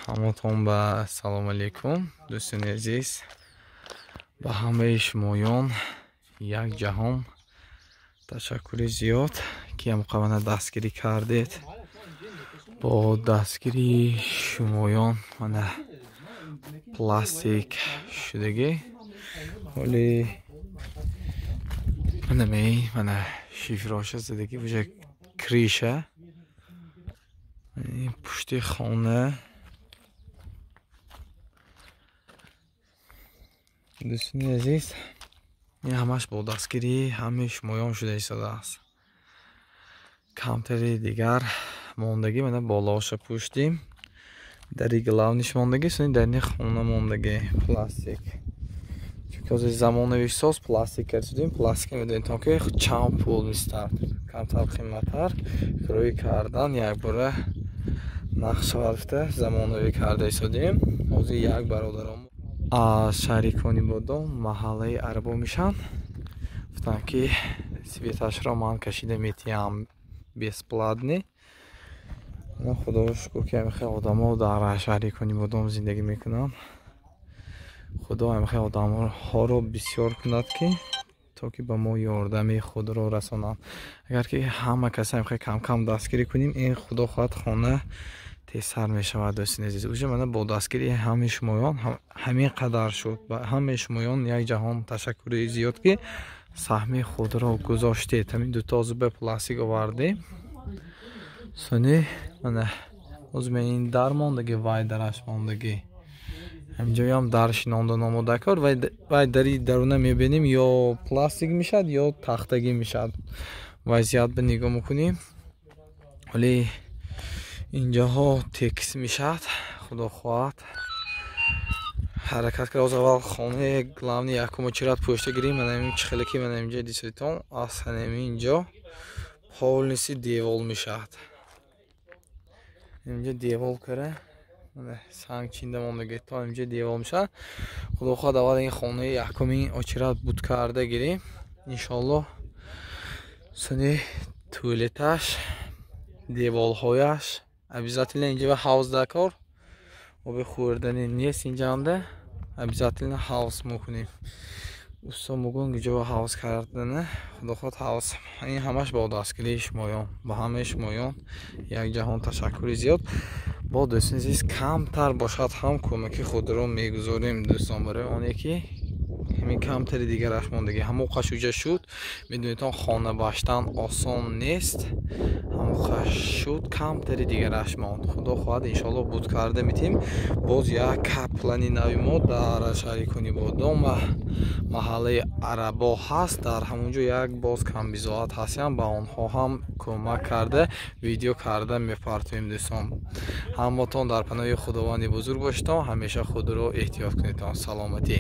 Ҳаматон ба салом алейкум дӯстони азиз, ба ҳамаи шумоён як ҷаҳон ташаккури зиёд ки ҳамқавана дастгирӣ кардед. Бо дастгирии шумоён мана пластик шудагӣ ҳоли манамаи мана шифроша задагӣ вуҷа криша пушти хона дӯстони азиз, ин ҳамаш бо дастгирӣ ҳамаи шумоён шуда истодааст. Камтари дигар мондагӣ мана болоша пуштим, дари главниш мондагӣ, сони дарни хона мондагӣ пластик. Чунки ҳозир замонави соз пластик карсудем, пластик медонед то ки чанд пул мистар камтар қимматтар крои кардан якбора нақша варфта замонавӣ карда истодем. ҳозир як бародарам аз шаҳри Конибодон маҳаллаи Арабо мешанд. Гуфтанд ки светашро ман кашида метиҳам бесплатни. Худоро шукр ки ҳамихел одамо дар шаҳри Конибодон зиндагӣ мекунанд. худо ҳамихел одамҳоро бисёр кунад ки то ки ба мо ёрдами худро расонанд. Агар ки ҳама каса ҳамихел кам дастгирӣ кунем, ин худо хоҳад хона тезтар мешавад. дӯстони азиз, уже мана бо дастгирии ҳамаи шумоён ҳамин қадар шуд. Ба ҳамаи шумоён як ҷаҳон ташаккури зиёд ки саҳми худро гузоштед. ҳамин дуто зуба пластик овардем. сони мана озме ин дар мондагӣ, вай дараш мондагӣ. ҳаминҷоям дарши нондан омода кор, вай дари даруна мебинем ё пластик мешад ё тахтагӣ мешад. вазъият ба нигоҳ мекунем, вале инҷоҳо текс мешад. худо хоҳад ҳаракат кар. озир аввал хонаи главни якумо чират пушта гирем. манамин чихеле ки мана инҷа дисотон аз ҳанамин инҷо полниси девол мешад. инҷа девол кара санг чинда мондаги то инҷа девол мешад. худо хоҳад аввал ин хонаи якумин очират буд карда гирем. иншоаллоҳ сони туалеташ, деволҳояш обязательно инҷа ҳавз дакор. оби хӯрдани нест инҷаанда обязательно ҳавз мекунем. усто мугон ҷо ҳавз кардана. худо хоҳад ҳавз. ин ҳамаш бо дастгирии шумоён. ба ҳамаи шумоён як ҷаҳон ташаккури зиёд. бо дӯстони азиз, камтар бошад ҳам кӯмаки худро мегузорем дӯстон, барои оне ки ҳамин камтари дигараш мондагӣ. ҳамоқаш уҷа шуд. медонед он хона баштан осон нест. ҳамоқаш шуд, камтари дигараш монд. худо хоҳад иншоаллоҳ буд карда метем. боз як плани нави мо дар шаҳри Конибодон ва маҳаллаи Арабо ҳаст. дар ҳамунҷо як боз камбизоат ҳастям. ба онҳо ҳам кӯмак карда видео карда мепартоем дӯстон. ҳамотон дар паноҳи худованди бузург бошедон. ҳамеша худро эҳтиёт кунедон. саломатӣ.